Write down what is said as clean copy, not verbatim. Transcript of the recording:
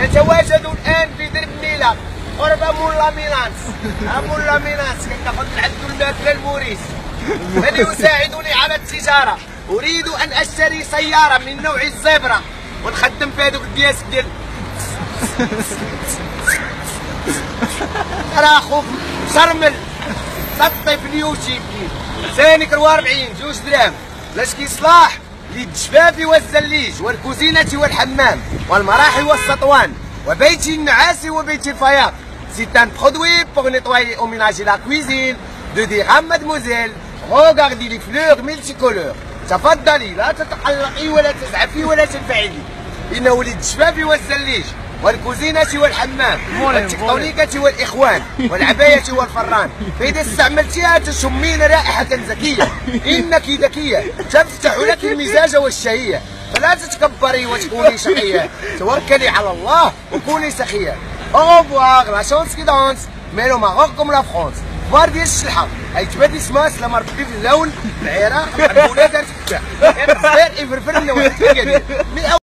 نتواجد الآن في درب ميلا قرب مولا ميلانس. مولا ميلانس كناخذ العبد الماكلة الموريس الذي يساعدني على التجارة. أريد أن أشتري سيارة من نوع الزبرة ونخدم في هذوك الدياس ديال راخو شرمل سطي في اليوتيوب ثاني كرو 40 2 دراهم. لاش كيصلاح للجفاف والزليج والكوزينة والحمام والمراحي والسطوان وبيت النعاس وبيت الفياض. C'est un produit pour nettoyer et ménager la cuisine de dirham mademoiselle. Regardez les fleurs multicolores. تفضلي لا تتقلقي ولا تزعفي ولا تنفعلي. إنه للجفاف والزليج والكوزينة والحمام والتكتونيكة والإخوان والعباية والفران. فإذا استعملتيها تشمين رائحة زكية. إنك ذكية تفتح لك المزاج والشهية. فلا تتكبري وتكوني شقية. توكلي على الله وكوني سخية. Au revoir, la chance qui danse, mais le Maroc comme la France. فوار ديال الشلحة غيتبادل اسمها سلامة ربي في اللون العراق البولة دارت الكفاح. غير الصغير يفرفر لنا واحد الحاجة ديال